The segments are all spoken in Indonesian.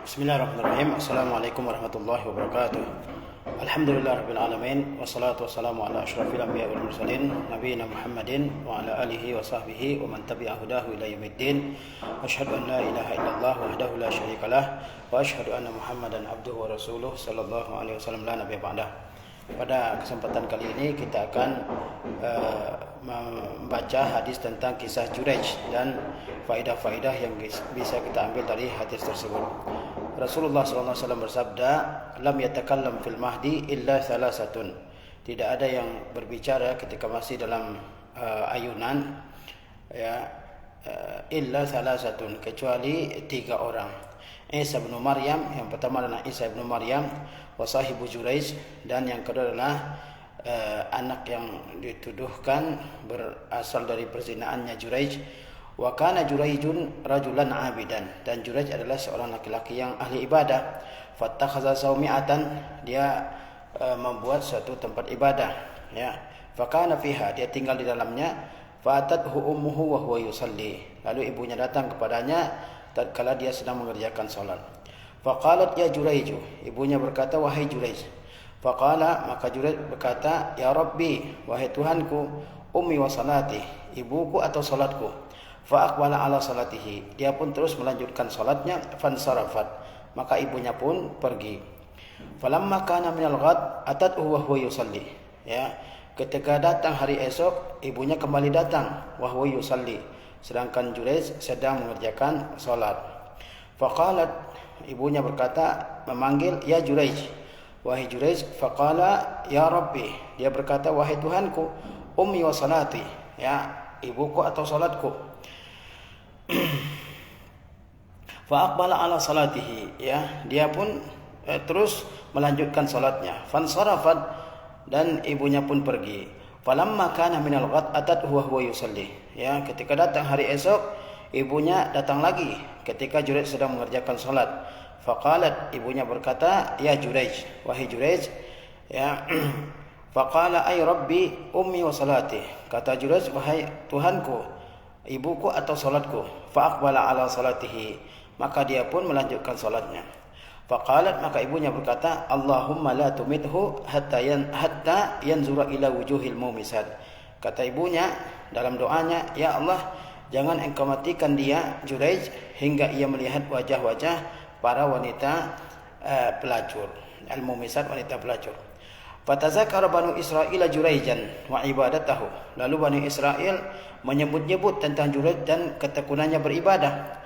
Bismillahirrahmanirrahim. Assalamualaikum warahmatullahi wabarakatuh. Alhamdulillah rabbil alamin, wassalatu wassalamu ala asyrafil anbiya wal mursalin nabiyina Muhammadin wa ala alihi wa sahbihi wa man tabi'a hudahu ila yaumiddin. Asyhadu an la ilaha illallah wahdahu la syarikalah wa asyhadu anna Muhammadan abduhu wa rasuluh sallallahu alaihi wasallam la nabiyya ba'dah. Pada kesempatan kali ini kita akan membaca hadis tentang kisah Juraij dan faedah-faedah yang bisa kita ambil dari hadis tersebut. Rasulullah SAW bersabda, "Lam yatakallam fil mahdi illa thalathatun." Tidak ada yang berbicara ketika masih dalam ayunan, ya, illa thalathatun, kecuali 3 orang. Isa bin Maryam, yang pertama adalah Isa bin Maryam, wa sahibu Juraij, dan yang kedua adalah anak yang dituduhkan berasal dari perzinaannya Juraij. Wa kana Juraijun rajulan abidan, dan Juraij adalah seorang laki-laki yang ahli ibadah. Fattakhadha sawmi'atan, dia membuat suatu tempat ibadah, ya. Fa kana fiha, dia tinggal di dalamnya. Fatathu ummuhu wa huwa yusalli, lalu ibunya datang kepadanya tatkala dia sedang mengerjakan salat. Faqalat ya Juraij, ibunya berkata, wahai Juraij. Faqala, maka Juraij berkata, ya Rabbi, wahai Tuhanku, ummi wa salati, ibuku atau salatku. Fa aqbala ala salatihi, dia pun terus melanjutkan salatnya. Fansarafat, maka ibunya pun pergi. Falamma kana minal ghad atathu wa huwa yusalli, ya, ketika datang hari esok, ibunya kembali datang, wa huwa yusalli, sedangkan Juraij sedang mengerjakan salat. Faqalat, ibunya berkata, memanggil, ya Juraij, wahai Juraij. Faqala ya Rabbi, dia berkata, wahai Tuhanku, ummi wa salati, ya, ibuku atau salatku. Fa aqbala ala salatihi, ya, dia pun terus melanjutkan salatnya. Fansarafat, dan ibunya pun pergi. Falamma kana minal ghad atathu wa huwa yusalli, ya, ketika datang hari esok, ibunya datang lagi ketika Juraij sedang mengerjakan salat. Faqalat, ibunya berkata, ya Juraij, wahai Juraij, ya. Faqala ay Rabbi ummi wa salati, kata Juraij, wahai Tuhanku, ibuku atau salatku. Fa aqbala ala salatihi, maka dia pun melanjutkan salatnya. Faqalat, maka ibunya berkata, Allahumma la tumithu hatta yanzura ila wujuhil mumisat. Kata ibunya dalam doanya, ya Allah, jangan engkau matikan dia, Juraij, hingga ia melihat wajah-wajah para wanita pelacur. Al-mumisat, wanita pelacur. Fatazakara banu Israil Juraijan wa ibadatahu, lalu bani Israel menyebut-nyebut tentang Juraij dan ketekunannya beribadah.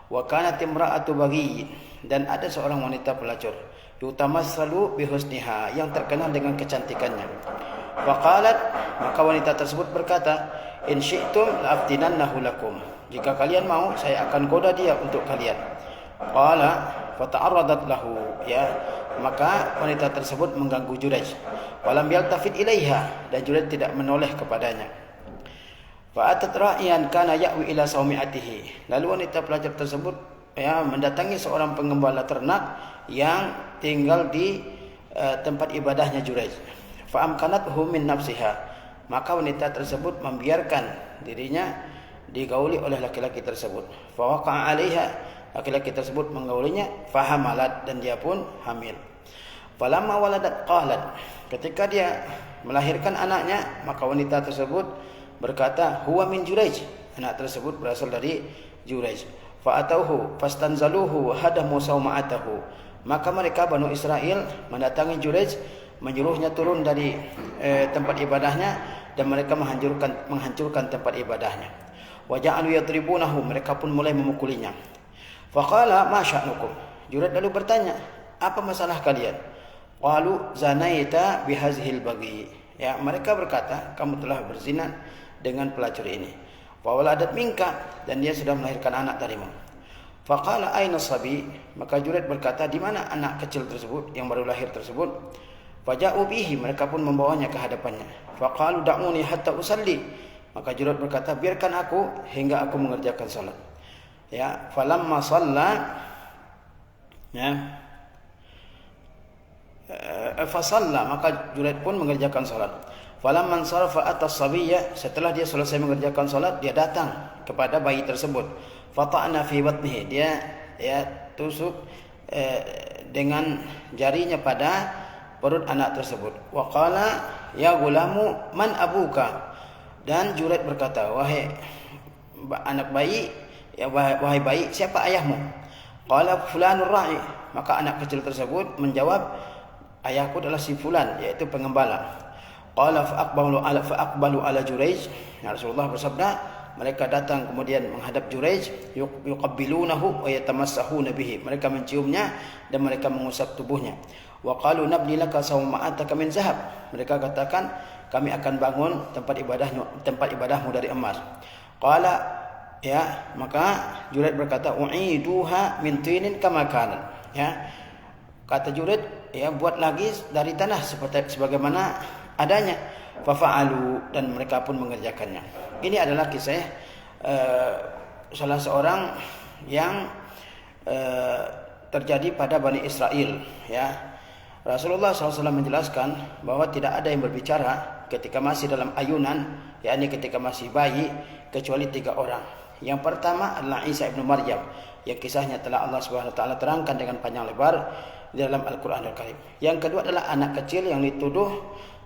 Wa kanat imra'atu baghi, dan ada seorang wanita pelacur, yutamassalu bihusniha, yang terkenal dengan kecantikannya. Faqalat, maka wanita tersebut berkata, in syi'tum la'aftinannahu lakum, jika kalian mau, saya akan goda dia untuk kalian. Qala fata'arradat lahu, ya, maka wanita tersebut mengganggu Juraij. Walam yaltafit ilaiha, dan Juraij tidak menoleh kepadanya. Fa'atat ra'iyan kana ya'wi ila sawmi'atihi, lalu wanita pelacur tersebut, ya, mendatangi seorang pengembala ternak yang tinggal di tempat ibadahnya Juraij. Fa'amkanathu min nafsiha, maka wanita tersebut membiarkan dirinya digauli oleh laki-laki tersebut. Fawaqa'a 'alaiha, laki-laki tersebut menggaulinya. Fahamalat, dan dia pun hamil. Falamma waladat qalat, ketika dia melahirkan anaknya, maka wanita tersebut berkata, huwa min Juraij, anak tersebut berasal dari Juraij. Fa'atauhu fastanzaluhu hadamu sawma'atahu, maka mereka Banu Israel mendatangi Juraij, menyuruhnya turun dari tempat ibadahnya, dan mereka menghancurkan tempat ibadahnya. Wa ja'alu yadribunahu, mereka pun mulai memukulinya. Faqala ma sya'nukum, Juraij lalu bertanya, apa masalah kalian? Qalu zanaita bihazhil baghi, ya, mereka berkata, kamu telah berzina dengan pelacur ini. Fa waladat minka, dan dia sudah melahirkan anak darimu. Faqala aina sabi, maka Juraij berkata, di mana anak kecil tersebut yang baru lahir tersebut? Faja'u bihi, mereka pun membawanya ke hadapannya. Faqalu da'uni hatta usalli, maka Juraij berkata, biarkan aku hingga aku mengerjakan salat. Ya, falamma shalla, ya, fasalla, maka Juraij pun mengerjakan salat. Falamman sarafa atas sabiyya, setelah dia selesai mengerjakan salat, dia datang kepada bayi tersebut. Fata'na fi batnihi, dia tusuk dengan jarinya pada perut anak tersebut. Wa qala ya gulamu man abuka. Dan Juraid berkata, wahai anak bayi, ya wahai bayi, siapa ayahmu? Qala fulanur ra'i. Maka anak kecil tersebut menjawab, ayahku adalah si fulan, yaitu pengembala. Qala fa'aqbalu ala Juraij. Rasulullah bersabda, mereka datang kemudian menghadap Juraij, yuqabbilunahu wa yatamassahuna bihi. Mereka menciumnya dan mereka mengusap tubuhnya. Wa qalu nabni laka sawma'ataka min zahab. Mereka katakan, kami akan bangun tempat ibadahmu dari emas. Qala, ya, maka Juraid berkata, u'iduha min tinin kama kanat. Ya. Kata Juraid, ya, buat lagi dari tanah sebagaimana adanya. Fafa'alu, dan mereka pun mengerjakannya. Ini adalah kisah salah seorang yang terjadi pada Bani Israel, ya. Rasulullah SAW menjelaskan bahwa tidak ada yang berbicara ketika masih dalam ayunan, yakni ketika masih bayi, kecuali 3 orang. Yang pertama adalah Isa ibnu Maryam, yang kisahnya telah Allah Subhanahu wa taala terangkan dengan panjang lebar di dalam Al-Qur'anul Karim. Yang kedua adalah anak kecil yang dituduh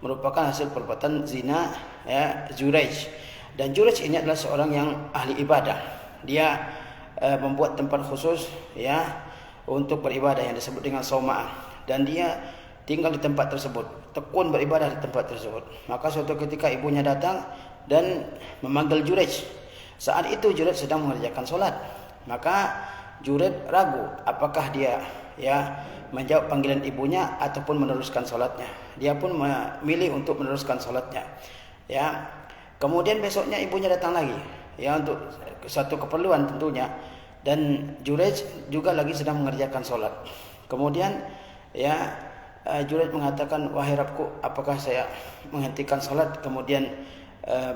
merupakan hasil perbuatan zina, ya, Juraij. Dan Juraij ini adalah seorang yang ahli ibadah. Dia membuat tempat khusus, ya, untuk beribadah yang disebut dengan sauma'ah. Dan dia tinggal di tempat tersebut, tekun beribadah di tempat tersebut. Maka suatu ketika ibunya datang dan memanggil Juraij. Saat itu Juraij sedang mengerjakan solat. Maka Juraij ragu apakah dia, ya, menjawab panggilan ibunya ataupun meneruskan solatnya. Dia pun memilih untuk meneruskan solatnya, ya. Kemudian besoknya ibunya datang lagi, ya, untuk satu keperluan tentunya. Dan Juraij juga lagi sedang mengerjakan solat. Kemudian, ya, Juraij mengatakan, wahai Rabbku, apakah saya menghentikan salat kemudian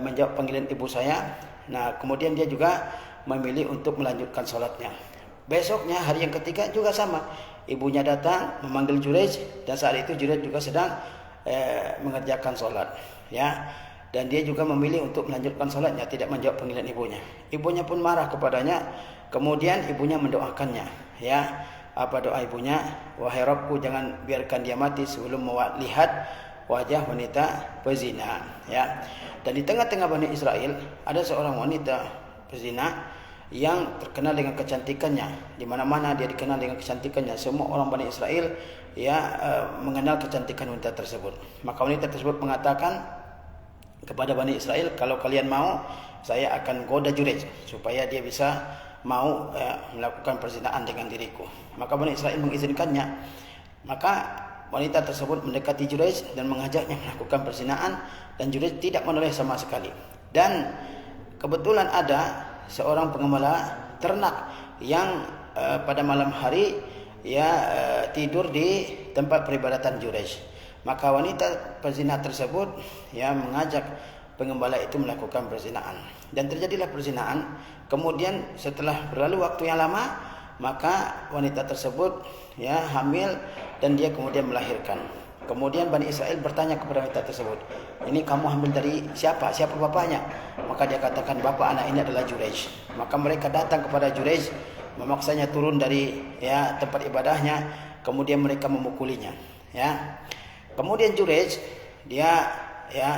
menjawab panggilan ibu saya? Nah, kemudian dia juga memilih untuk melanjutkan salatnya. Besoknya, hari yang ketiga juga sama. Ibunya datang memanggil Juraij, dan saat itu Juraij juga sedang mengerjakan salat, ya. Dan dia juga memilih untuk melanjutkan salatnya, tidak menjawab panggilan ibunya. Ibunya pun marah kepadanya. Kemudian ibunya mendoakannya, ya. Apa doa ibunya? Wahai Rabbku, jangan biarkan dia mati sebelum melihat wajah wanita pezina, ya. Dan di tengah-tengah Bani Israel ada seorang wanita pezina yang terkenal dengan kecantikannya. Di mana-mana dia dikenal dengan kecantikannya. Semua orang Bani Israel, ya, mengenal kecantikan wanita tersebut. Maka wanita tersebut mengatakan kepada Bani Israel, kalau kalian mau, saya akan goda Juraij supaya dia bisa mau melakukan perzinaan dengan diriku. Maka Bani Israel mengizinkannya. Maka wanita tersebut mendekati Juraij dan mengajaknya melakukan perzinaan, dan Juraij tidak menoleh sama sekali. Dan kebetulan ada seorang pengembala ternak yang pada malam hari, ya, tidur di tempat peribadatan Juraij. Maka wanita pezina tersebut, ya, mengajak pengembala itu melakukan perzinaan, dan terjadilah perzinaan. Kemudian setelah berlalu waktu yang lama, maka wanita tersebut, ya, hamil, dan dia kemudian melahirkan. Kemudian Bani Israel bertanya kepada wanita tersebut, ini kamu hamil dari siapa? Siapa bapaknya? Maka dia katakan, bapak anak ini adalah Juraij. Maka mereka datang kepada Juraij, memaksanya turun dari, ya, tempat ibadahnya. Kemudian mereka memukulinya, ya. Kemudian Juraij, dia, ya,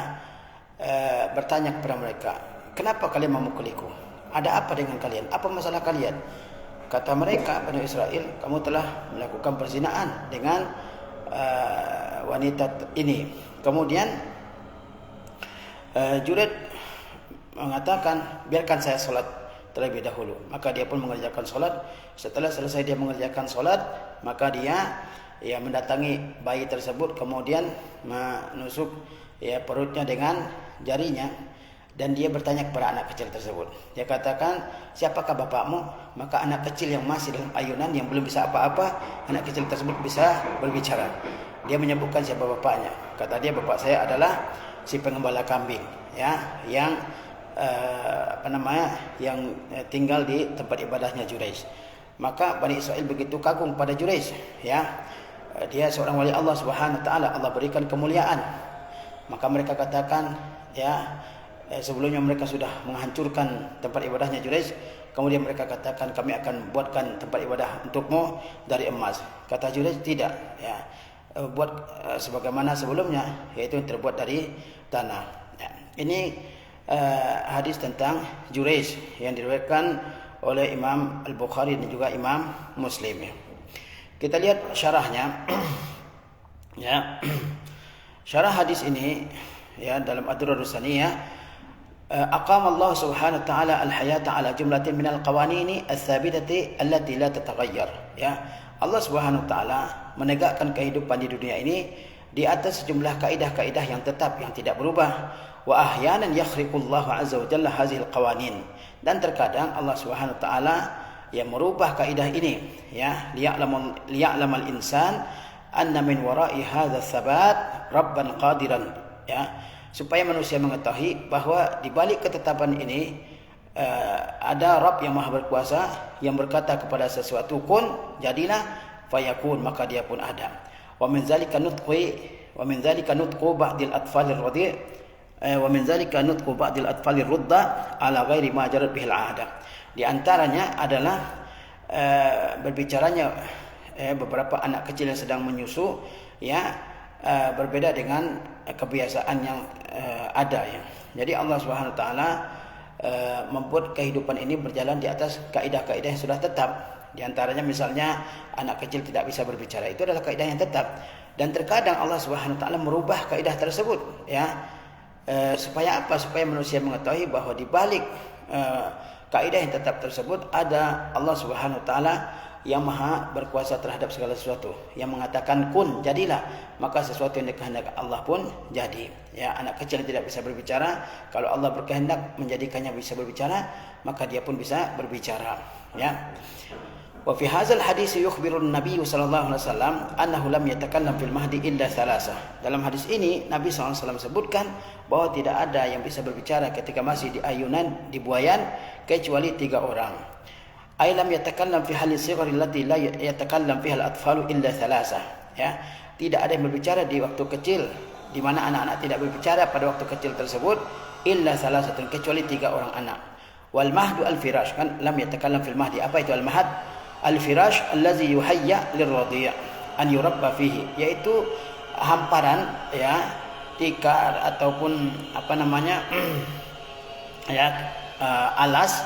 bertanya kepada mereka, kenapa kalian memukuliku? Ada apa dengan kalian? Apa masalah kalian? Kata mereka, Bani Israel, kamu telah melakukan perzinaan dengan wanita ini. Kemudian Juraij mengatakan, biarkan saya sholat terlebih dahulu. Maka dia pun mengerjakan sholat. Setelah selesai dia mengerjakan sholat, maka dia, ya, mendatangi bayi tersebut, kemudian menusuk, ya, perutnya dengan jarinya. Dan dia bertanya kepada anak kecil tersebut. Dia katakan, siapakah bapakmu? Maka anak kecil yang masih dalam ayunan, yang belum bisa apa-apa, anak kecil tersebut bisa berbicara. Dia menyebutkan siapa bapaknya. Kata dia, bapak saya adalah si pengembala kambing, ya, yang yang tinggal di tempat ibadahnya Juraij. Maka Bani Israel begitu kagum pada Juraij, ya. Dia seorang wali Allah Subhanahu wa taala, Allah berikan kemuliaan. Maka mereka katakan, ya, sebelumnya mereka sudah menghancurkan tempat ibadahnya Juraij. Kemudian mereka katakan, kami akan buatkan tempat ibadah untukmu dari emas. Kata Juraij, tidak, ya, buat sebagaimana sebelumnya, yaitu yang terbuat dari tanah. Ya. Ini hadis tentang Juraij yang diriwayatkan oleh Imam Al-Bukhari dan juga Imam Muslim. Kita lihat syarahnya. Ya. Syarah hadis ini, ya, dalam Ad-Durrarus Saniyah, aqama Allah Subhanahu wa taala al-hayata ala jumlatin min al-qawanini ats-tsabitati allati la tataghayyar. Ya, Allah Subhanahu wa taala menegakkan kehidupan di dunia ini di atas sejumlah kaidah-kaidah yang tetap, yang tidak berubah. Wa ahyanan yakhriqullahu azza wa jalla hadhihi al-qawanin. Dan terkadang Allah Subhanahu wa taala yang merubah kaidah ini, ya, liya'lamal insan anna min wara'i hadza tsabat rabban qadiran, ya, supaya manusia mengetahui bahwa di balik ketetapan ini ada Rabb yang Maha berkuasa yang berkata kepada sesuatu kun, jadilah, fayakun, maka dia pun ada. Wa min zalika nutqu ba'dil atfalir radi' wa min zalika nutqu ba'dil atfalir rudda ala ghairi ma jarat bihil 'ada. Di antaranya adalah berbicaranya beberapa anak kecil yang sedang menyusu, ya, berbeda dengan kebiasaan yang ada, ya. Jadi Allah Subhanahu wa taala membuat kehidupan ini berjalan di atas kaidah-kaidah yang sudah tetap. Di antaranya misalnya anak kecil tidak bisa berbicara, itu adalah kaidah yang tetap. Dan terkadang Allah Subhanahu wa taala merubah kaidah tersebut, ya. Supaya apa? Supaya manusia mengetahui bahwa di balik kaidah yang tetap tersebut ada Allah Subhanahu wa taala yang Maha berkuasa terhadap segala sesuatu, yang mengatakan kun, jadilah, maka sesuatu yang dikehendaki Allah pun jadi. Ya, anak kecil yang tidak bisa berbicara, kalau Allah berkehendak menjadikannya bisa berbicara, maka dia pun bisa berbicara, ya. Wa fi hadzal hadis yukhbiru an-nabiy sallallahu alaihi wasallam annahu lam yatakallam fil mahdi illa thalatha. Dalam hadis ini Nabi sallallahu alaihi wasallam sebutkan bahwa tidak ada yang bisa berbicara ketika masih di ayunan, di buayan, kecuali 3 orang. Ay lam yatakallam fi halis sighari allati la yatakallam fiha al-atfalu illa thalatha. Ya, tidak ada yang berbicara di waktu kecil di mana anak-anak tidak berbicara pada waktu kecil tersebut illa thalathatun, kecuali 3 orang anak. Wal mahdu al-firash, kan lam yatakallam fil mahdi. Apa itu al-mahd? Al-firash allazi yuhayya lirradhi' an yurabba fihi, yaitu hamparan, ya, tikar ataupun apa namanya ya, alas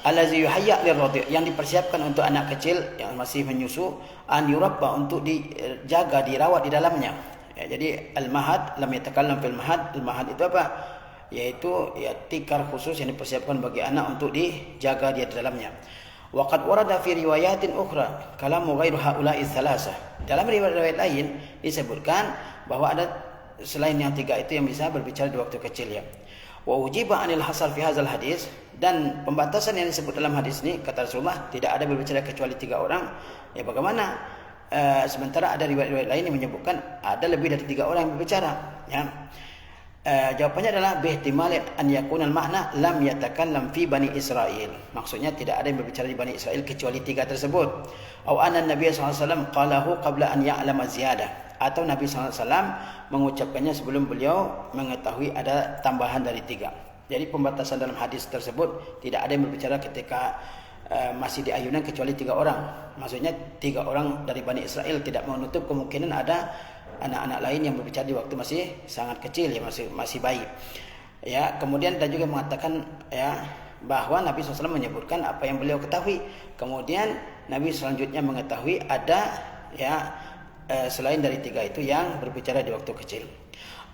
allazi yuhayya lirradhi', yang dipersiapkan untuk anak kecil yang masih menyusu, an yurabba, untuk dijaga, dirawat di dalamnya. Ya, jadi al-mahad lam yatakallam fil mahad. Al-mahad itu apa? Yaitu, ya, tikar khusus yang dipersiapkan bagi anak untuk dijaga dia di dalamnya. Wa qad warada fi riwayatin ukhra kalamu ghairu haula'i tsalasah. Dalam riwayat lain disebutkan bahwa ada selain yang 3 itu yang bisa berbicara di waktu kecil, ya. Wa ujiba anil hasal fi hadzal hadis, dan pembatasan yang disebut dalam hadis ini, kata Rasulullah, tidak ada berbicara kecuali 3 orang. Ya, bagaimana sementara ada riwayat-riwayat lain yang menyebutkan ada lebih dari 3 orang yang berbicara, ya. Jawabannya adalah bihtimal an yakunal makna lam yatakallam fi bani Israil. Maksudnya tidak ada yang berbicara di Bani Israel kecuali 3 tersebut. Au anna Nabi sallallahu alaihi wasallam qalahu qabla an ya'lama ziyadah. Atau Nabi sallallahu alaihi wasallam mengucapkannya sebelum beliau mengetahui ada tambahan dari 3. Jadi pembatasan dalam hadis tersebut tidak ada yang berbicara ketika masih di ayunan kecuali 3 orang. Maksudnya 3 orang dari Bani Israel, tidak menutup kemungkinan ada anak-anak lain yang berbicara di waktu masih sangat kecil, ya, masih bayi. Ya, kemudian dan juga mengatakan, ya, bahwa Nabi SAW menyebutkan apa yang beliau ketahui. Kemudian Nabi selanjutnya mengetahui ada, ya, selain dari 3 itu yang berbicara di waktu kecil.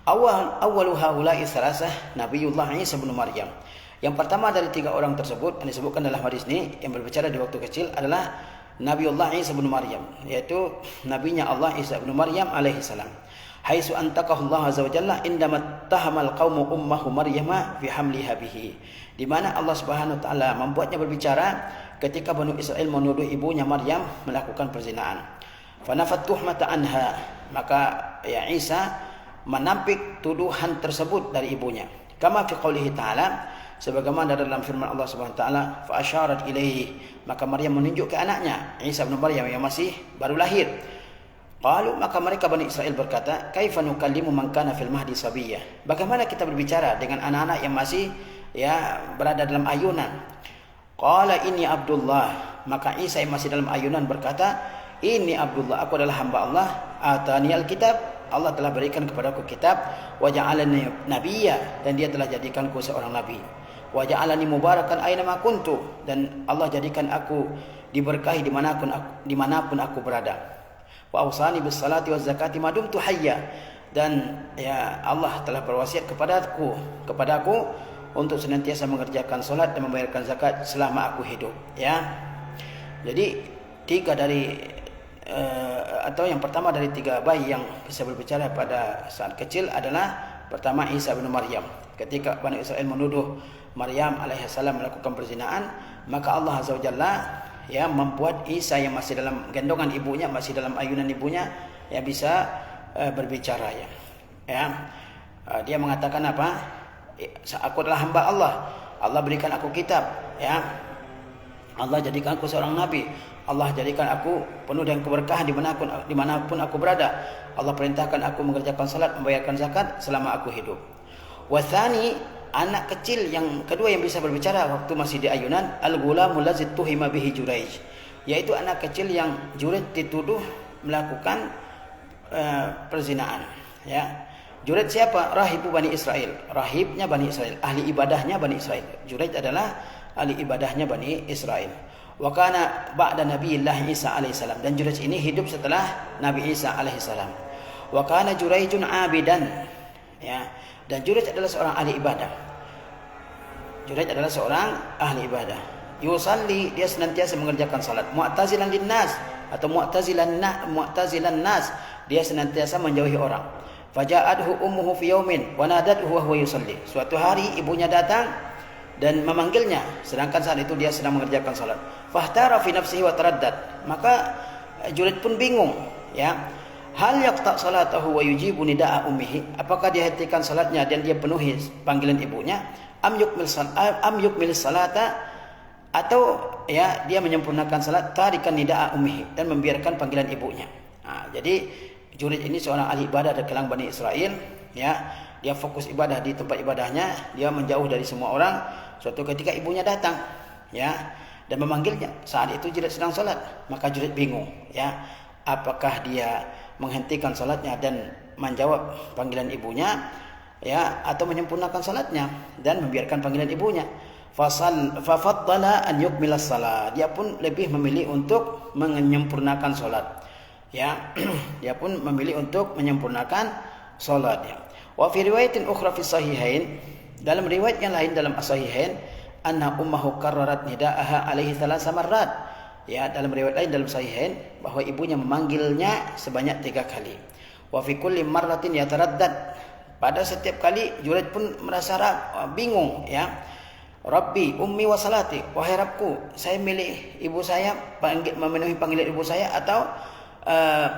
Awwalu haula'i salasah Nabiullah Isa bin Maryam. Yang pertama dari 3 orang tersebut yang disebutkan dalam hadis ini yang berbicara di waktu kecil adalah Nabiullah Isa bin Maryam, yaitu nabinya Allah Isa bin Maryam alaihi salam. Haitsu antaqahu Allah azza wa jalla indama tahamal qaumu ummahu Maryama fi hamliha bihi. Di mana Allah Subhanahu wa taala membuatnya berbicara ketika Bani Israel menuduh ibunya Maryam melakukan perzinaan. Fa nafat tuhmata anha, maka, ya, Isa menampik tuduhan tersebut dari ibunya. Kama fi qoulihi ta'ala, sebagaimana dalam firman Allah Subhanahu wa taala, fa asyarat ilaihi, maka Maryam menunjuk ke anaknya Isa bin Maryam yang masih baru lahir. Qalu, maka mereka Bani Israel berkata, kaifa nukallimu man kana fil mahdi sabiyya? Bagaimana kita berbicara dengan anak-anak yang masih berada dalam ayunan? Qala inni Abdullah. Maka Isa yang masih dalam ayunan berkata, ini Abdullah, aku adalah hamba Allah. Atani al-kitab, Allah telah berikan kepadaku kitab. Wa ja'alani nabiyya, dan dia telah jadikanku seorang nabi. Wa ja'alani mubarakan aina ma kuntu, dan Allah jadikan aku diberkahi dimanapun aku berada. Wa awsani bis salati waz zakati ma dumtu hayya, dan Allah telah berwasiat kepadaku untuk senantiasa mengerjakan salat dan membayarkan zakat selama aku hidup. Jadi yang pertama dari 3 bayi yang bisa berbicara pada saat kecil adalah pertama Isa bin Maryam. Ketika Bani Israel menuduh Maryam alaihissalam melakukan perzinahan, maka Allah Azza wa Jalla membuat Isa yang masih dalam gendongan ibunya, masih dalam ayunan ibunya, bisa berbicara. Dia mengatakan apa? Aku adalah hamba Allah. Allah berikan aku kitab. Allah jadikan aku seorang nabi. Allah jadikan aku penuh dengan keberkahan dimanapun aku berada. Allah perintahkan aku mengerjakan salat, membayarkan zakat selama aku hidup. Wathani, anak kecil yang kedua yang bisa berbicara waktu masih di ayunan, al-ghulamul ladzi tuhima bihi Juraij, yaitu anak kecil yang Juraij dituduh melakukan perzinahan. Juraij siapa? Rahibu Bani Israel, rahibnya Bani Israel, ahli ibadahnya Bani Israel. Juraij adalah ahli ibadahnya Bani Israel. Wa kana ba'da Nabiillah Isa alaihissalam, dan Juraij ini hidup setelah Nabi Isa alaihissalam. Wa kana Juraijun abidan, dan Juraij adalah seorang ahli ibadah. Juraij adalah seorang ahli ibadah. Yusalli, dia senantiasa mengerjakan salat. Mu'tazilan linnas, atau mu'tazilan nas, dia senantiasa menjauhi orang. Faja'adhu ummuhu fi yaumin wa nadathu wa huwa yusalli. Suatu hari ibunya datang dan memanggilnya, sedangkan saat itu dia sedang mengerjakan salat. Fahtara fi nafsihi wa taraddad. Maka Juraij pun bingung, hal yaqta salatahu wa yujibu nida'a ummihi, apakah dia hentikan salatnya dan dia penuhi panggilan ibunya, am yukmil salata, atau dia menyempurnakan salat, tarikan nida'a ummihi, dan membiarkan panggilan ibunya. Jadi Juraij ini seorang ahli ibadah dari kalangan Bani Israel, dia fokus ibadah di tempat ibadahnya, dia menjauh dari semua orang. Suatu ketika ibunya datang, dan memanggilnya. Saat itu Juraij sedang salat, maka Juraij bingung, apakah dia menghentikan salatnya dan menjawab panggilan ibunya, atau menyempurnakan salatnya dan membiarkan panggilan ibunya. Fafaddala an yukmilas salat, dia pun lebih memilih untuk menyempurnakan salat. Dia pun memilih untuk menyempurnakan salat. Wa fi riwayatin ukhra fi sahihain, dalam riwayat yang lain dalam as-sahihain, anna ummuhu qarrarat nidaaha alaihi 3 marrat. Dalam riwayat lain dalam sahihain bahwa ibunya memanggilnya sebanyak 3 kali. Wa fi kulli marratin yataraddad, pada setiap kali Juraij pun merasa bingung, Rabbi ummi wa salati, wahai Rabbku, saya milih ibu saya, memenuhi panggilan ibu saya, atau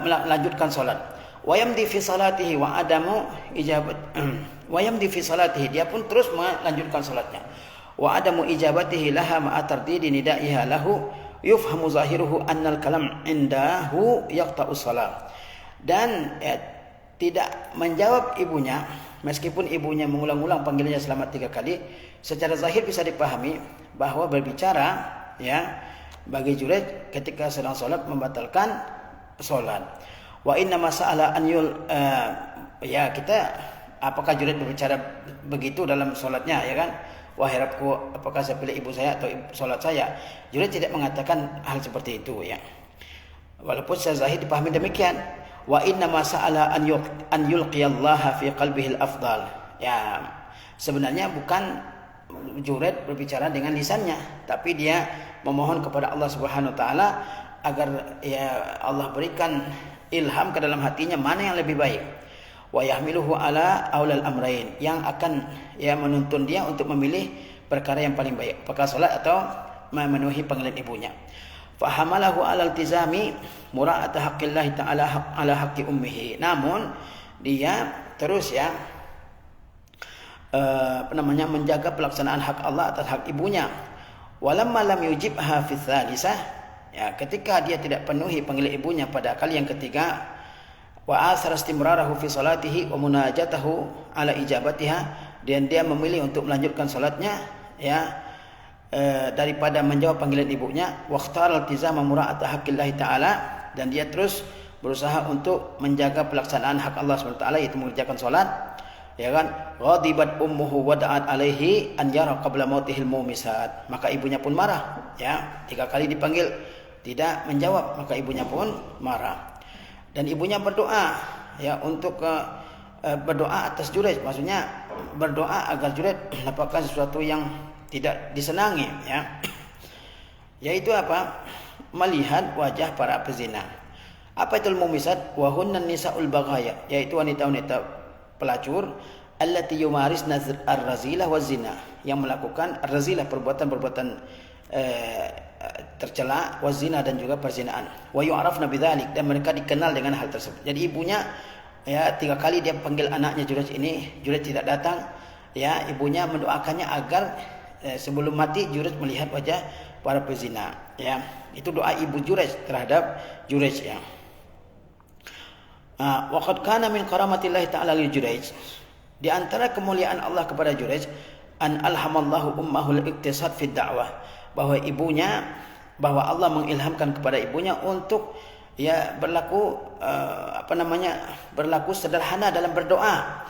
melanjutkan salat. Wayamdi fi salatihi wa adamu ijabat. Wayamdi fi salatihi, dia pun terus melanjutkan salatnya. Wa adamu ijabatihi laha ma atardidi nidaiha lahu yufhamu zahiruhu annal kalam indahu yaqta'u salat. Dan tidak menjawab ibunya, meskipun ibunya mengulang-ulang panggilannya selama 3 kali, secara zahir bisa dipahami bahwa berbicara bagi Juraij ketika sedang salat membatalkan salat. Wa inna masa'ala an apakah Juraij berbicara begitu dalam salatnya, wahai Rabbku, apakah saya pilih ibu saya atau salat saya? Juraij tidak mengatakan hal seperti itu, walaupun secara zahir dipahami demikian. Wa inna masa'ala an yulqiyallaha fi qalbihi al-afdal. Sebenarnya bukan Juraij berbicara dengan lisannya, tapi dia memohon kepada Allah Subhanahu wa taala agar Allah berikan ilham ke dalam hatinya mana yang lebih baik. Wa yahmiluhu ala aulal amrain, yang akan menuntun dia untuk memilih perkara yang paling baik, apakah salat atau memenuhi panggilan ibunya. Fa hamalahu ala iltizami mura'ata haqqillah ta'ala ala haqqi ummihi. Namun dia terus menjaga pelaksanaan hak Allah atas hak ibunya. Walamma lam yujibha fi tsalisah, ketika dia tidak penuhi panggilan ibunya pada kali yang ketiga, wa athara istimrarahu fi salatihi wa munajatahu ala ijabatiha, dan dia memilih untuk melanjutkan salatnya ya daripada menjawab panggilan ibunya, wa ikhtara iltizama mura'ata haqqillah taala, dan dia terus berusaha untuk menjaga pelaksanaan hak Allah SWT, yaitu mengerjakan salat. Ya kan, ghadibat ummuhu wa da'at alaihi an yara qabla mautihil mumisat, maka ibunya pun marah ya, 3 kali dipanggil tidak menjawab, maka ibunya pun marah. Dan ibunya berdoa ya untuk berdoa atas Juraij, maksudnya berdoa agar Juraij mendapatkan sesuatu yang tidak disenangi ya, yaitu apa? Melihat wajah para pezina. Apa itu mumisat? Wa hunna nisaul baghaya, yaitu wanita-wanita pelacur, allati yumarisna ar-razilah wa zina, yang melakukan ar-razilah, perbuatan-perbuatan tercela, wa zina, dan juga perzinaan. Wa yu'rafna bidzalik, dan mereka dikenal dengan hal tersebut. Jadi ibunya ya 3 kali dia panggil anaknya Juraij ini, Juraij tidak datang ya, ibunya mendoakannya agar sebelum mati Juraij melihat wajah para pezina ya. Itu doa ibu Juraij terhadap Juraij ya. Wa qad kana min karamatillahi ta'ala li Juraij, di antara kemuliaan Allah kepada Juraij, an alhamallahu ummahu al-iktisad fi da'wah, bahwa Allah mengilhamkan kepada ibunya untuk ya berlaku berlaku sederhana dalam berdoa.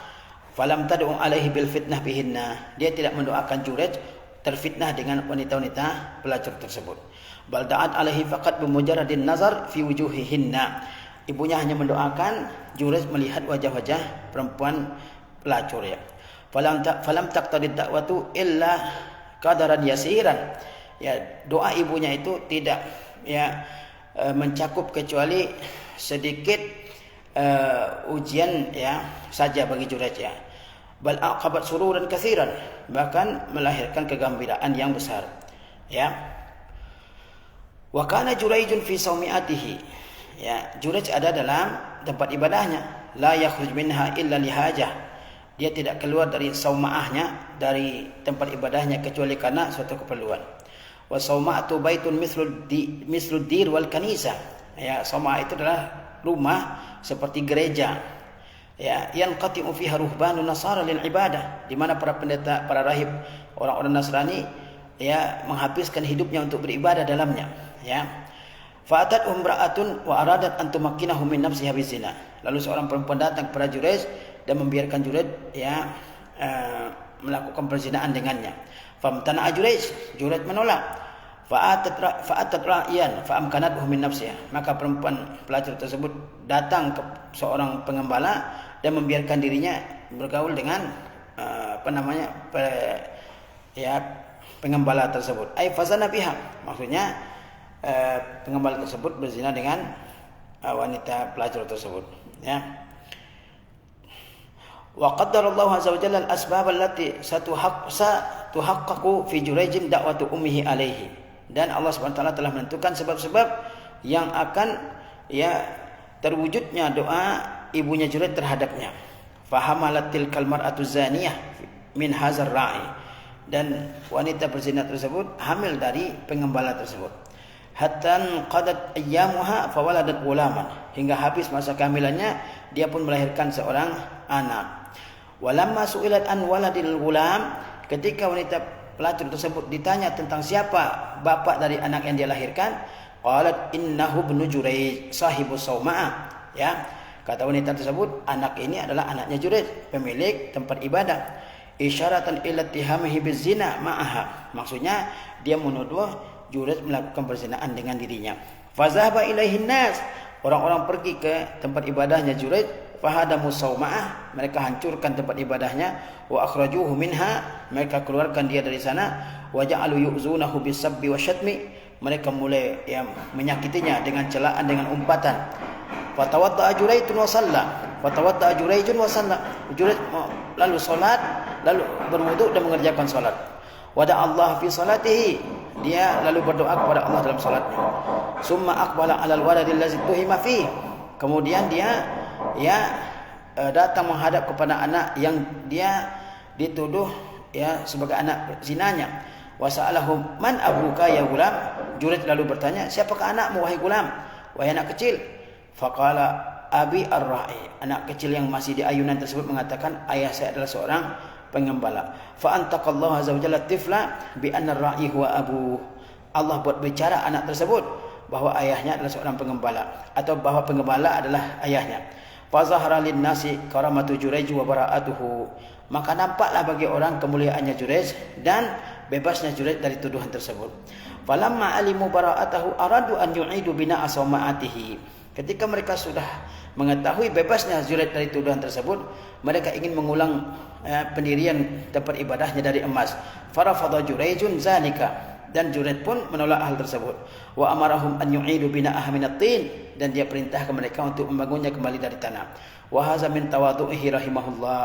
Falam tad'u alaihi bil fitnah bihinna, dia tidak mendoakan Juraij terfitnah dengan wanita-wanita pelacur tersebut. Bal da'at alaihi faqat bi mujarradin nazar fi wujuhihinna, ibunya hanya mendoakan Juraij melihat wajah-wajah perempuan pelacur ya. Falam taqtadi da'watu illa qadaran yasiran, ya doa ibunya itu tidak ya mencakup kecuali sedikit ujian ya saja bagi Juraij ya. Bal aqabat sururan katsiran, bahkan melahirkan kegembiraan yang besar ya. Wa kana Juraijun fi saumiatihi, ya Juraij ada dalam tempat ibadahnya, la yakhruj minha illa lihajah, dia tidak keluar dari saumaahnya, dari tempat ibadahnya, kecuali karena suatu keperluan. Wa sauma'atu baitun mislu dir wal kanisa, ya sauma'ah itu adalah rumah seperti gereja ya, yang qati'u fiha ruhbanun nasara lil ibadah, di mana para pendeta, para rahib, orang-orang Nasrani ya menghabiskan hidupnya untuk beribadah dalamnya ya. Fa'atat umra'atun wa aradat an tumakkinahu min nafsiha bizina, lalu seorang perempuan datang kepada Juraij dan membiarkan Juraij ya melakukan perzinaan dengannya. Famtana'a Juraij menolak. Fa'atat ra'iyan fa'amkanathu min nafsiha, maka perempuan pelacur tersebut datang ke seorang pengembala dan membiarkan dirinya bergaul dengan pengembala tersebut. Ai fazana biha, maksudnya pengembala tersebut berzina dengan wanita pelacur tersebut ya. Wa qaddara Allah azza wa jalla al-asbab allati satuhaqqaqu fi Juraijin da'watu ummihi alaihi, dan Allah SWT telah menentukan sebab-sebab yang akan ya terwujudnya doa ibunya Juraij terhadapnya. Fahamalat tilkal mar'atu zaniyah min hazar ra'i, dan wanita berzina tersebut hamil dari pengembala tersebut. Hatta qadat ayyamuha fawaladat ghulaman, hingga habis masa kehamilannya dia pun melahirkan seorang anak. Walamma su'ilat an waladil ghulam, ketika wanita pelacur tersebut ditanya tentang siapa bapak dari anak yang dia lahirkan, qalat innahu ibnu Juraij sahibu sauma'ah, ya kata wanita tersebut, anak ini adalah anaknya Juraij, pemilik tempat ibadah. Isyaratan ila tihamihi bizina ma'aha, maksudnya dia menuduh Juraij melakukan perzinaan dengan dirinya. Fazahaba ilaihin nas, orang-orang pergi ke tempat ibadahnya Juraij. Fahadamu sauma'ah, mereka hancurkan tempat ibadahnya. Wa akhrajuhu minha, mereka keluarkan dia dari sana. Wa ja'alu yu'zunahu bisabbi wa syatmi, mereka mulai menyakitinya dengan celaan, dengan umpatan. Fatawadda'a Juraijun wa shalla, fatawadda'a Juraijun wa shalla, Juraij lalu salat, lalu berwudu dan mengerjakan salat. Wada Allah fi salatihi, dia lalu berdoa kepada Allah dalam salatnya. Summa aqbala 'alal waladil ladzi tuhima fi, kemudian dia datang menghadap kepada anak yang dia dituduh sebagai anak zinanya. Wa sa'alahu man abuka ya gulam, Juraij lalu bertanya, siapakah anakmu wahai gulam, wahai anak kecil? Faqala Abi Ar-Ra'i, anak kecil yang masih di ayunan tersebut mengatakan, ayah saya adalah seorang pengembala. Fa antaqallahu azza wa jalla tifla bi anna ar-ra'i huwa abu. Allah buat bicara anak tersebut bahwa ayahnya adalah seorang pengembala, atau bahwa pengembala adalah ayahnya. Fa zahara lin nasi karamatu Juraij wa bara'atuhu. Maka nampaklah bagi orang kemuliaannya Juraij dan bebasnya Juraij dari tuduhan tersebut. Falamma alimu bara'atahu aradu an yu'idu bina'a sawma'atihi. Ketika mereka sudah mengetahui bebasnya Juraij dari tuduhan tersebut, mereka ingin mengulang pendirian tempat ibadahnya dari emas. Farafadha Juraijun zalika, dan Juraij pun menolak hal tersebut. Wa amarahum an yu'idu bina'aha minat tin, dan dia perintahkan mereka untuk membangunnya kembali dari tanah. Wa hadza min tawadhu'ihi rahimahullah.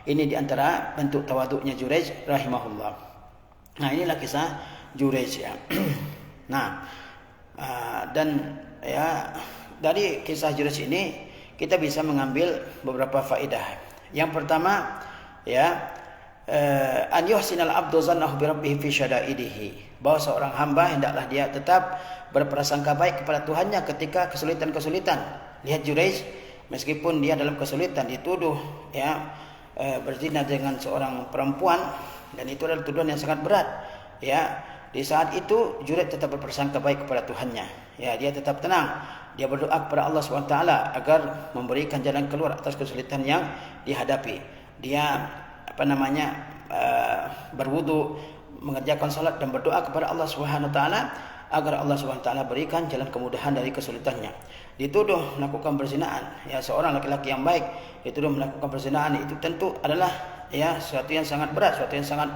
Ini di antara bentuk tawadhu'nya Juraij rahimahullah. Nah, inilah kisah Juraij ya. Nah, dan ya, dari kisah Juraij ini kita bisa mengambil beberapa faedah. Yang pertama ya, an yuhsinal abdu zannahu bi rabbih fi syada'idihi, bahwa seorang hamba hendaklah dia tetap berprasangka baik kepada Tuhannya ketika kesulitan-kesulitan. Lihat Juraij, meskipun dia dalam kesulitan dituduh ya berzina dengan seorang perempuan, dan itu adalah tuduhan yang sangat berat ya. Di saat itu Juraij tetap berprasangka baik kepada Tuhannya. Ya, dia tetap tenang. Dia berdoa kepada Allah SWT agar memberikan jalan keluar atas kesulitan yang dihadapi. Dia berwudu, mengerjakan salat dan berdoa kepada Allah SWT agar Allah SWT berikan jalan kemudahan dari kesulitannya. Dituduh melakukan perzinaan, ya, seorang laki-laki yang baik dituduh melakukan perzinaan, itu tentu adalah ya sesuatu yang sangat berat, sesuatu yang sangat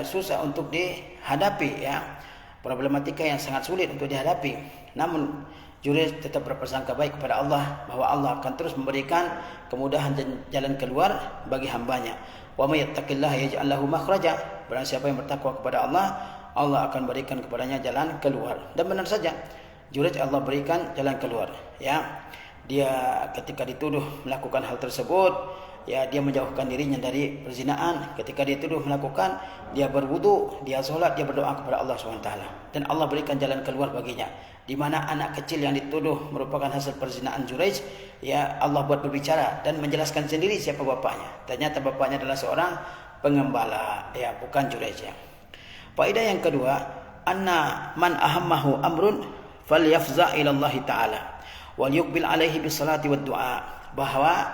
susah untuk dihadapi ya, problematika yang sangat sulit untuk dihadapi. Namun Juraij tetap berprasangka baik kepada Allah bahwa Allah akan terus memberikan kemudahan dan jalan keluar bagi hambanya. Wa may yattaqillaha yaj'al lahu makhraja. Barang siapa yang bertakwa kepada Allah, Allah akan berikan kepadanya jalan keluar. Dan benar saja, Juraij Allah berikan jalan keluar ya. Dia ketika dituduh melakukan hal tersebut, ya, dia menjauhkan dirinya dari perzinaan. Ketika dia tuduh melakukan, dia berwudu, dia sholat, dia berdoa kepada Allah SWT, dan Allah berikan jalan keluar baginya. Di mana anak kecil yang dituduh merupakan hasil perzinaan Juraij, ya, Allah buat berbicara dan menjelaskan sendiri siapa bapaknya. Ternyata bapaknya adalah seorang pengembala, ya, bukan Juraij ya. Faedah yang kedua, anna man ahammahu amrun falyafza' ila Allah Ta'ala wal yuqbil alaihi bis salati wad du'a. Bahwa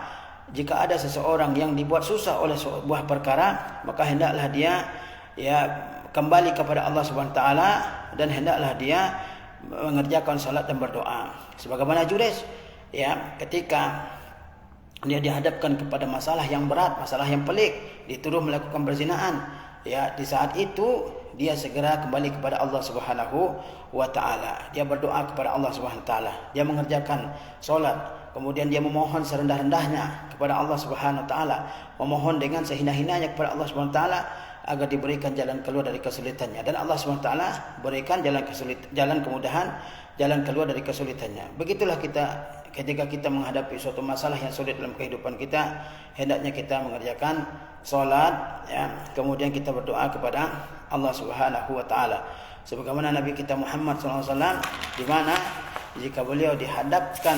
jika ada seseorang yang dibuat susah oleh sebuah perkara, maka hendaklah dia ya kembali kepada Allah Subhanahu wa taala, dan hendaklah dia mengerjakan salat dan berdoa. Sebagaimana Juraij ya, ketika dia dihadapkan kepada masalah yang berat, masalah yang pelik, dituduh melakukan perzinaan, ya, di saat itu dia segera kembali kepada Allah Subhanahu wa taala. Dia berdoa kepada Allah Subhanahu wa taala. Dia mengerjakan salat, kemudian dia memohon serendah-rendahnya kepada Allah Subhanahu wa taala, memohon dengan sehina-hinanya kepada Allah Subhanahu wa taala agar diberikan jalan keluar dari kesulitannya, dan Allah Subhanahu wa taala berikan jalan kemudahan, jalan keluar dari kesulitannya. Begitulah kita ketika kita menghadapi suatu masalah yang sulit dalam kehidupan kita, hendaknya kita mengerjakan salat ya, kemudian kita berdoa kepada Allah Subhanahu wa taala. Sebagaimana Nabi kita Muhammad SAW, di mana jika beliau dihadapkan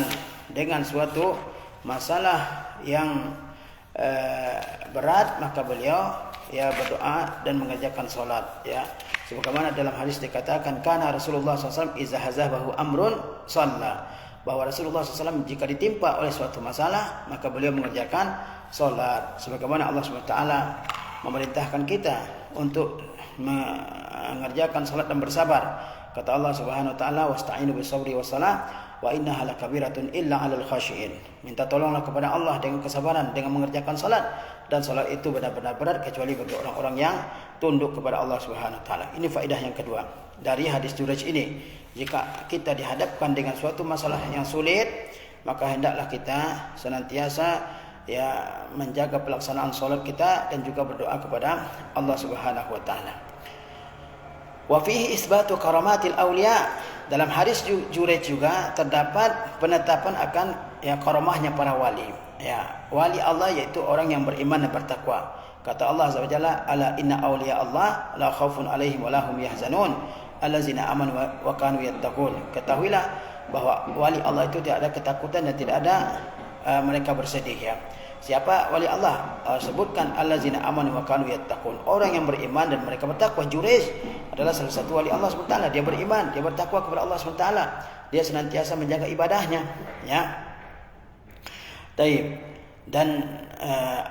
dengan suatu masalah yang berat, maka beliau ya berdoa dan mengerjakan salat ya. Sebagaimana dalam hadis dikatakan, kana Rasulullah SAW iza hazabahu amrun shalla, bahwa Rasulullah SAW jika ditimpa oleh suatu masalah, maka beliau mengerjakan salat. Sebagaimana Allah SWT memerintahkan kita untuk mengerjakan salat dan bersabar. Kata Allah Subhanahu wa taala, wasta'inu bis-sabri was-salah wa innaha lakabiratun illa 'alal khashiin. Minta tolonglah kepada Allah dengan kesabaran dengan mengerjakan salat, dan salat itu benar-benar berat kecuali bagi orang-orang yang tunduk kepada Allah Subhanahu wa taala. Ini faedah yang kedua dari hadis Juraij ini. Jika kita dihadapkan dengan suatu masalah yang sulit, maka hendaklah kita senantiasa ya menjaga pelaksanaan salat kita dan juga berdoa kepada Allah Subhanahu wa taala. Wa fihi isbatu karamatil auliya. Dalam hadis Juraij juga terdapat penetapan akan ya karamahnya para wali. Ya, wali Allah yaitu orang yang beriman dan bertakwa. Kata Allah Azza wa Jalla, ala inna awliya Allah la khaufun alaihim wa lahum yahzanun. allazina amanu wa kanu yattaqun. Ketahuilah bahwa wali Allah itu tidak ada ketakutan dan tidak ada mereka bersedih, ya. Siapa wali Allah? Sebutkan allazina amanu wa kanu yattaqun. Orang yang beriman dan mereka bertakwa. Jurayj adalah salah satu wali Allah SWT. Dia beriman, dia bertakwa kepada Allah SWT. Dia senantiasa menjaga ibadahnya, ya. Taib. Dan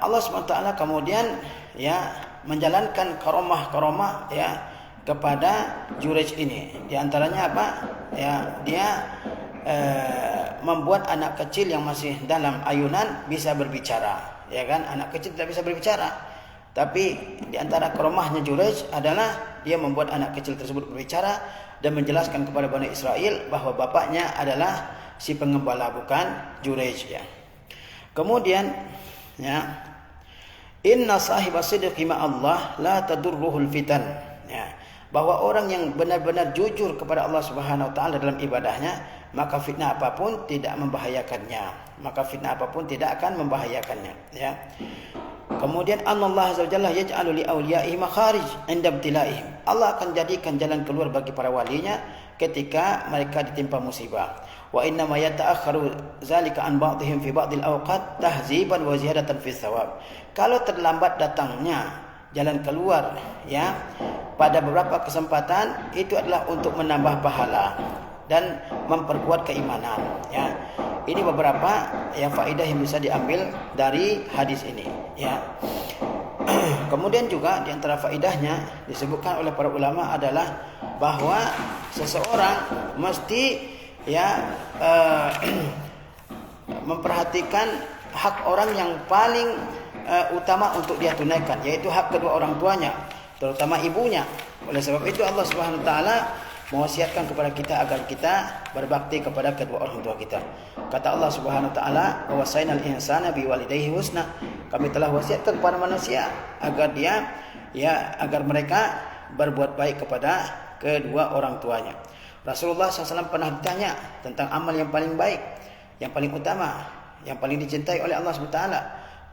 Allah SWT kemudian, ya, menjalankan karomah ya kepada Jurayj ini. Di antaranya apa? Ya, dia membuat anak kecil yang masih dalam ayunan bisa berbicara, ya kan? Anak kecil tidak bisa berbicara, tapi di antara karomahnya Jurayj adalah dia membuat anak kecil tersebut berbicara dan menjelaskan kepada Bani Israel bahwa bapaknya adalah si pengembala, bukan Jurayj, ya. Kemudian, ya, inna sahibas sidqi ma Allah la tadurruhul fitan, ya, bahwa orang yang benar-benar jujur kepada Allah Subhanahu wa taala dalam ibadahnya, maka fitnah apapun tidak membahayakannya. Maka fitnah apapun tidak akan membahayakannya, ya. Kemudian Allah Azza wa Jalla yaj'alu li awliya'ihi makharij 'inda ibtila'ihim. Allah akan jadikan jalan keluar bagi para walinya ketika mereka ditimpa musibah. Wa inna ma yata'akhkharu zalika an ba'dihim fi ba'dil awqat tahziban wa ziyadatan fi thawab. Kalau terlambat datangnya jalan keluar, ya, pada beberapa kesempatan itu adalah untuk menambah pahala dan memperkuat keimanan, ya. Ini beberapa yang faedah yang bisa diambil dari hadis ini, ya. Kemudian juga di antara faedahnya disebutkan oleh para ulama adalah bahwa seseorang mesti, ya, memperhatikan hak orang yang paling utama untuk dia tunaikan, yaitu hak kedua orang tuanya, terutama ibunya. Oleh sebab itu Allah Subhanahu wa taala mewasiatkan kepada kita agar kita berbakti kepada kedua orang tua kita. Kata Allah Subhanahu wa taala, "Wa wasainal insana biwalidayhi husna." Kami telah wasiatkan kepada manusia agar dia, ya, agar mereka berbuat baik kepada kedua orang tuanya. Rasulullah SAW pernah ditanya tentang amal yang paling baik, yang paling utama, yang paling dicintai oleh Allah Subhanahu wa taala.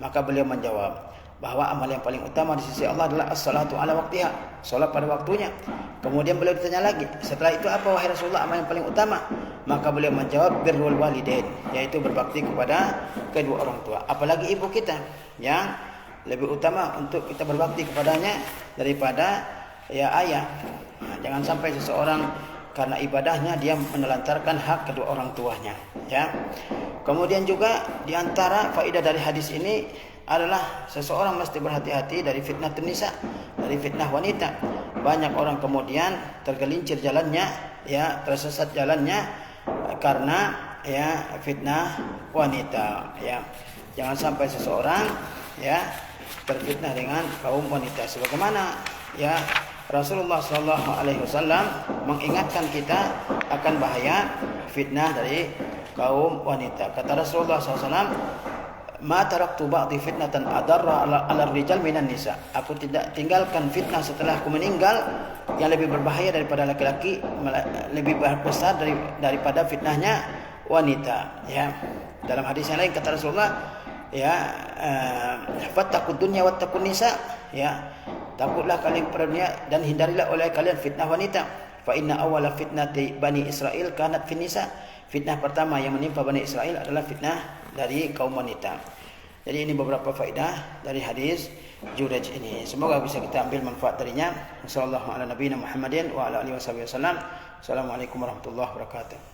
Maka beliau menjawab bahwa amal yang paling utama di sisi Allah adalah as-salatu ala waqtiha, salat pada waktunya. Kemudian beliau ditanya lagi, setelah itu apa wahai Rasulullah amal yang paling utama? Maka beliau menjawab birrul walidain, yaitu berbakti kepada kedua orang tua. Apalagi ibu kita, yang lebih utama untuk kita berbakti kepadanya daripada, ya, ayah. Nah, jangan sampai seseorang karena ibadahnya dia menelantarkan hak kedua orang tuanya, ya. Kemudian juga di antara faedah dari hadis ini adalah seseorang mesti berhati-hati dari fitnah nisa, dari fitnah wanita. Banyak orang kemudian tergelincir jalannya, ya, tersesat jalannya karena, ya, fitnah wanita, ya. Jangan sampai seseorang, ya, terfitnah dengan kaum wanita. Sebagaimana, ya, Rasulullah SAW mengingatkan kita akan bahaya fitnah dari kaum wanita. Kata Rasulullah SAW, "Ma taraktu ba'di fitnatan adarra 'ala rijal minan nisa." Aku tidak tinggalkan fitnah setelah aku meninggal yang lebih berbahaya daripada laki-laki, lebih besar daripada fitnahnya wanita, ya. Dalam hadis yang lain kata Rasulullah, ya, fattaqud dunya wattaqun nisa, ya. Takutlah kalian pada dunia dan hindarilah oleh kalian fitnah wanita. Fa inna awwala fitnati Bani Israil kanat fin nisa. Fitnah pertama yang menimpa Bani Israel adalah fitnah dari kaum wanita. Jadi ini beberapa faedah dari hadis Jurayj ini. Semoga bisa kita ambil manfaat darinya. Wassallallahu ala nabiyina Muhammadin wa ala alihi wasallam. Assalamualaikum warahmatullahi wabarakatuh.